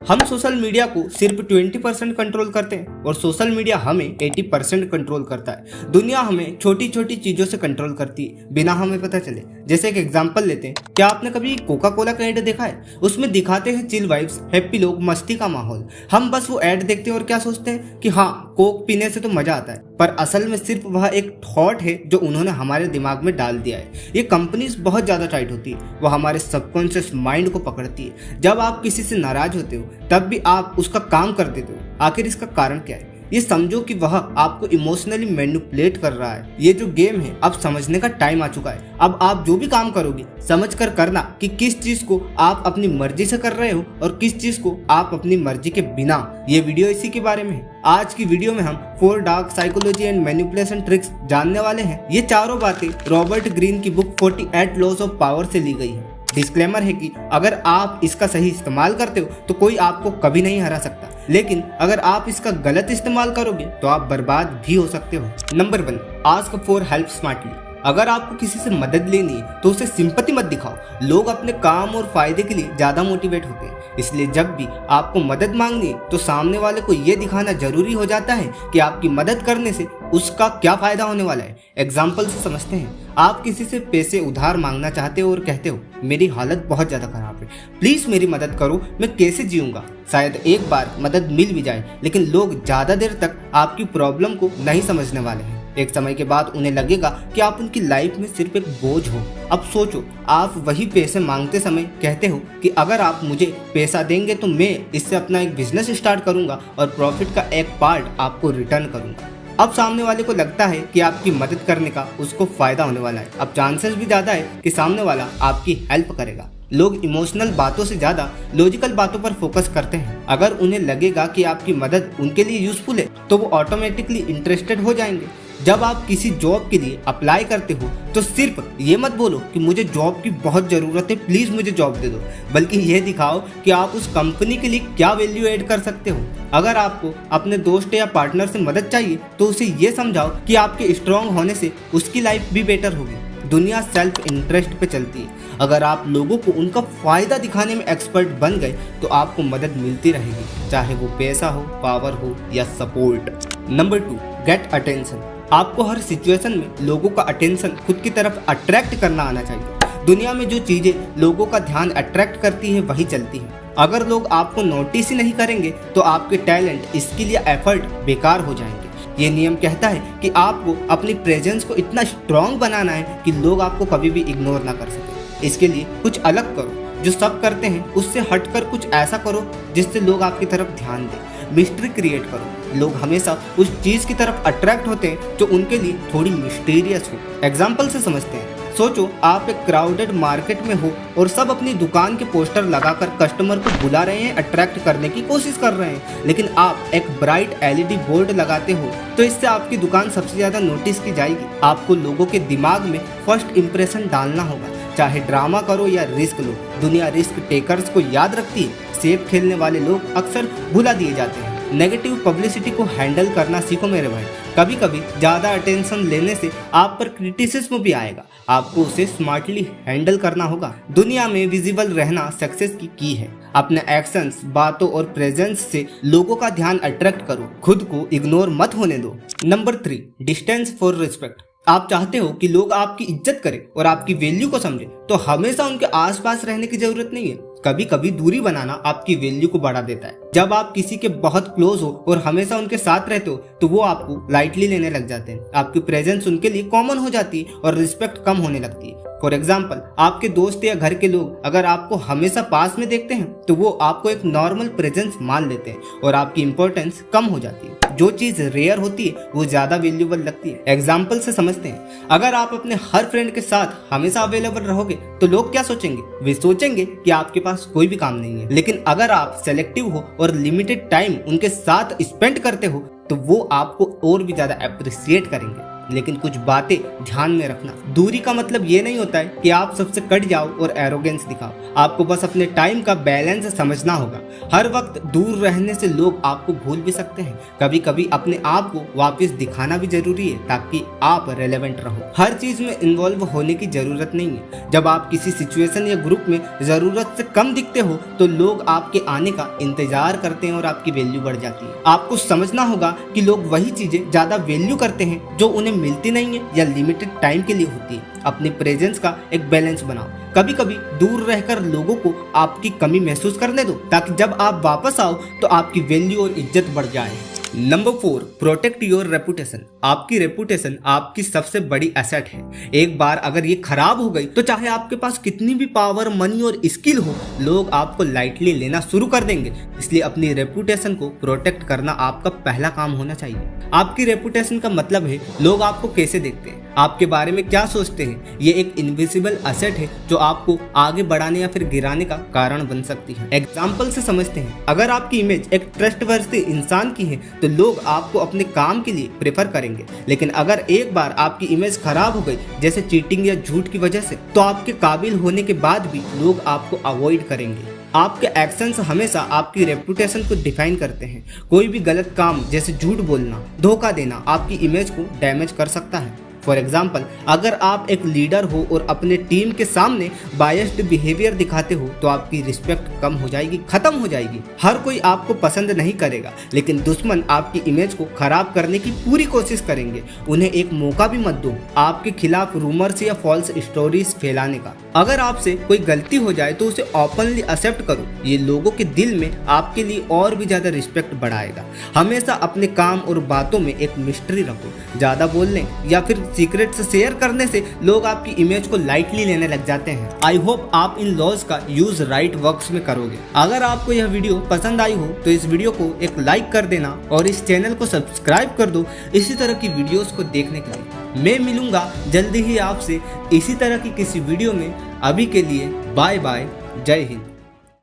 हम social media को सिर्फ 20% कंट्रोल करते हैं और सोशल मीडिया हमें 80% कंट्रोल करता है। दुनिया हमें छोटी छोटी चीजों से कंट्रोल करती है बिना हमें पता चले। जैसे एक एग्जांपल लेते हैं, क्या आपने कभी कोका कोला का ऐड देखा है? उसमें दिखाते हैं चिल वाइब्स, हैप्पी लोग, मस्ती का माहौल। हम बस वो ऐड देखते हैं और क्या सोचते हैं कि हाँ, कोक पीने से तो मजा आता है, पर असल में सिर्फ वह एक थॉट है जो उन्होंने हमारे दिमाग में डाल दिया है। ये कंपनीज बहुत ज्यादा टाइट होती है, वो हमारे सबकॉन्शियस माइंड को पकड़ती है। जब आप किसी से नाराज होते हो तब भी आप उसका काम कर देते हो। आखिर इसका कारण क्या है? ये समझो कि वह आपको इमोशनली मैनिपुलेट कर रहा है। ये जो गेम है अब समझने का टाइम आ चुका है। अब आप जो भी काम करोगे समझ कर करना कि किस चीज को आप अपनी मर्जी से कर रहे हो और किस चीज को आप अपनी मर्जी के बिना। ये वीडियो इसी के बारे में है। आज की वीडियो में हम 4 dark psychology and manipulation tricks जानने वाले हैं। ये चारों बातें रॉबर्ट ग्रीन की बुक 48 लॉज ऑफ पावर से ली गई है। डिस्क्लेमर है कि अगर आप इसका सही इस्तेमाल करते हो तो कोई आपको कभी नहीं हरा सकता, लेकिन अगर आप इसका गलत इस्तेमाल करोगे तो आप बर्बाद भी हो सकते हो। Number 1, ask for help smartly. अगर आपको किसी से मदद लेनी है तो उसे सिंपैथी मत दिखाओ। लोग अपने काम और फायदे के लिए ज्यादा मोटिवेट होते हैं, इसलिए जब भी आपको मदद मांगनी है तो सामने वाले को ये दिखाना जरूरी हो जाता है कि आपकी मदद करने से उसका क्या फायदा होने वाला है। एग्जाम्पल से समझते हैं। आप किसी से पैसे उधार मांगना चाहते हो और कहते हो, मेरी हालत बहुत ज्यादा खराब है, प्लीज मेरी मदद करो, मैं कैसे जीऊंगा। शायद एक बार मदद मिल भी जाए, लेकिन लोग ज्यादा देर तक आपकी प्रॉब्लम को नहीं समझने वाले हैं। एक समय के बाद उन्हें लगेगा कि आप उनकी लाइफ में सिर्फ एक बोझ हो। अब सोचो, आप वही पैसे मांगते समय कहते हो कि अगर आप मुझे पैसा देंगे तो मैं इससे अपना एक बिजनेस स्टार्ट करूंगा और प्रॉफिट का एक पार्ट आपको रिटर्न करूंगा। अब सामने वाले को लगता है कि आपकी मदद करने का उसको फायदा होने वाला है। अब चांसेस भी ज्यादा है कि सामने वाला आपकी हेल्प करेगा। लोग इमोशनल बातों से ज्यादा लॉजिकल बातों पर फोकस करते हैं। अगर उन्हें लगेगा कि आपकी मदद उनके लिए यूजफुल है तो वो ऑटोमेटिकली इंटरेस्टेड हो जाएंगे। जब आप किसी जॉब के लिए अप्लाई करते हो तो सिर्फ ये मत बोलो कि मुझे जॉब की बहुत ज़रूरत है, प्लीज़ मुझे जॉब दे दो, बल्कि ये दिखाओ कि आप उस कंपनी के लिए क्या वैल्यू ऐड कर सकते हो। अगर आपको अपने दोस्त या पार्टनर से मदद चाहिए तो उसे ये समझाओ कि आपके स्ट्रांग होने से उसकी लाइफ भी बेटर होगी। दुनिया सेल्फ इंटरेस्ट पे चलती है। अगर आप लोगों को उनका फायदा दिखाने में एक्सपर्ट बन गए तो आपको मदद मिलती रहेगी, चाहे वो पैसा हो, पावर हो या सपोर्ट। Number 2, get attention. आपको हर सिचुएशन में लोगों का अटेंशन खुद की तरफ अट्रैक्ट करना आना चाहिए। दुनिया में जो चीजें लोगों का ध्यान अट्रैक्ट करती है वही चलती है। अगर लोग आपको नोटिस ही नहीं करेंगे तो आपके टैलेंट, स्किल या एफर्ट बेकार हो जाएंगे। ये नियम कहता है कि आपको अपनी प्रेजेंस को इतना स्ट्रांग बनाना है कि लोग आपको कभी भी इग्नोर ना कर सके। इसके लिए कुछ अलग करो, जो सब करते हैं उससे हटकर कुछ ऐसा करो जिससे लोग आपकी तरफ ध्यान दें। मिस्ट्री क्रिएट करो। लोग हमेशा उस चीज की तरफ अट्रैक्ट होते हैं जो उनके लिए थोड़ी मिस्टीरियस हो। एग्जाम्पल से समझते हैं। सोचो, आप एक क्राउडेड मार्केट में हो और सब अपनी दुकान के पोस्टर लगाकर कस्टमर को बुला रहे हैं, अट्रैक्ट करने की कोशिश कर रहे हैं, लेकिन आप एक ब्राइट LED बोर्ड लगाते हो तो इससे आपकी दुकान सबसे ज्यादा नोटिस की जाएगी। आपको लोगों के दिमाग में फर्स्ट इंप्रेशन डालना होगा, चाहे ड्रामा करो या रिस्क लो। दुनिया रिस्क टेकर्स को याद रखती है, सेफ खेलने वाले लोग अक्सर भुला दिए जाते हैं। नेगेटिव पब्लिसिटी को हैंडल करना सीखो मेरे भाई। कभी कभी ज्यादा अटेंशन लेने से आप पर क्रिटिसिज्म भी आएगा, आपको उसे स्मार्टली हैंडल करना होगा। दुनिया में विजिबल रहना सक्सेस की की है। अपने एक्शंस, बातों और प्रेजेंस से लोगों का ध्यान अट्रैक्ट करो, खुद को इग्नोर मत होने दो। Number 3, distance for respect. आप चाहते हो कि लोग आपकी इज्जत करें और आपकी वैल्यू को समझे तो हमेशा उनके आसपास रहने की जरूरत नहीं है। कभी कभी दूरी बनाना आपकी वैल्यू को बढ़ा देता है। जब आप किसी के बहुत क्लोज हो और हमेशा उनके साथ रहते हो तो वो आपको लाइटली लेने लग जाते हैं। आपकी प्रेजेंस उनके लिए कॉमन हो जाती है और रिस्पेक्ट कम होने लगती है। फॉर एग्जाम्पल, आपके दोस्त या घर के लोग अगर आपको हमेशा पास में देखते हैं तो वो आपको एक नॉर्मल प्रेजेंस मान लेते हैं और आपकी इंपॉर्टेंस कम हो जाती है। जो चीज रेयर होती है वो ज्यादा वैल्यूएबल लगती है। एग्जाम्पल से समझते हैं। अगर आप अपने हर फ्रेंड के साथ हमेशा अवेलेबल रहोगे तो लोग क्या सोचेंगे? वे सोचेंगे कि आपके पास कोई भी काम नहीं है। लेकिन अगर आप सेलेक्टिव हो और लिमिटेड टाइम उनके साथ स्पेंड करते हो तो वो आपको और भी ज्यादा अप्रिशिएट करेंगे। लेकिन कुछ बातें ध्यान में रखना। दूरी का मतलब ये नहीं होता है कि आप सबसे कट जाओ और एरोगेंस दिखाओ। आपको बस अपने टाइम का बैलेंस समझना होगा। हर वक्त दूर रहने से लोग आपको भूल भी सकते हैं। कभी कभी अपने आप को वापस दिखाना भी जरूरी है ताकि आप रेलेवेंट रहो। हर चीज में इन्वॉल्व होने की जरूरत नहीं है। जब आप किसी सिचुएशन या ग्रुप में जरूरत से कम दिखते हो तो लोग आपके आने का इंतजार करते हैं और आपकी वैल्यू बढ़ जाती है। आपको समझना होगा कि लोग वही चीजें ज्यादा वैल्यू करते हैं जो उन्हें मिलती नहीं है या लिमिटेड टाइम के लिए होती है। अपने प्रेजेंस का एक बैलेंस बनाओ। कभी कभी दूर रहकर लोगों को आपकी कमी महसूस करने दो ताकि जब आप वापस आओ तो आपकी वैल्यू और इज्जत बढ़ जाए। Number 4, protect your reputation. आपकी रेपुटेशन आपकी सबसे बड़ी एसेट है। एक बार अगर ये खराब हो गई तो चाहे आपके पास कितनी भी पावर, मनी और स्किल हो, लोग आपको लाइटली लेना शुरू कर देंगे। इसलिए अपनी रेपुटेशन को प्रोटेक्ट करना आपका पहला काम होना चाहिए। आपकी रेपुटेशन का मतलब है लोग आपको कैसे देखते हैं, आपके बारे में क्या सोचते हैं। ये एक इनविजिबल एसेट है जो आपको आगे बढ़ाने या फिर गिराने का कारण बन सकती है। एग्जाम्पल से समझते हैं, अगर आपकी इमेज एक ट्रस्टवर्दी इंसान की है तो लोग आपको अपने काम के लिए प्रेफर करेंगे। लेकिन अगर एक बार आपकी इमेज खराब हो गई, जैसे चीटिंग या झूठ की वजह से, तो आपके काबिल होने के बाद भी लोग आपको अवॉइड करेंगे। आपके एक्शंस हमेशा आपकी रेपुटेशन को डिफाइन करते हैं। कोई भी गलत काम जैसे झूठ बोलना, धोखा देना आपकी इमेज को डैमेज कर सकता है। फॉर एग्जाम्पल, अगर आप एक लीडर हो और अपने टीम के सामने बायस्ड बिहेवियर दिखाते हो तो आपकी रिस्पेक्ट कम हो जाएगी, खत्म हो जाएगी। हर कोई आपको पसंद नहीं करेगा, लेकिन दुश्मन आपकी इमेज को खराब करने की पूरी कोशिश करेंगे। उन्हें एक मौका भी मत दो आपके खिलाफ रूमर्स या फॉल्स स्टोरीज फैलाने का। अगर आपसे कोई गलती हो जाए तो उसे ओपनली एक्सेप्ट करो। ये लोगों के दिल में आपके लिए और भी ज्यादा रिस्पेक्ट बढ़ाएगा। हमेशा अपने काम और बातों में एक मिस्ट्री रखो। ज्यादा बोलने या फिर सीक्रेट से शेयर करने से लोग आपकी इमेज को लाइटली लेने लग जाते हैं। आई होप आप इन लॉज का यूज राइट वर्क्स में करोगे। अगर आपको यह वीडियो पसंद आई हो तो इस वीडियो को एक लाइक कर देना और इस चैनल को सब्सक्राइब कर दो इसी तरह की वीडियोस को देखने के लिए। मैं मिलूंगा जल्दी ही आपसे इसी तरह की किसी वीडियो में। अभी के लिए बाय बाय, जय हिंद।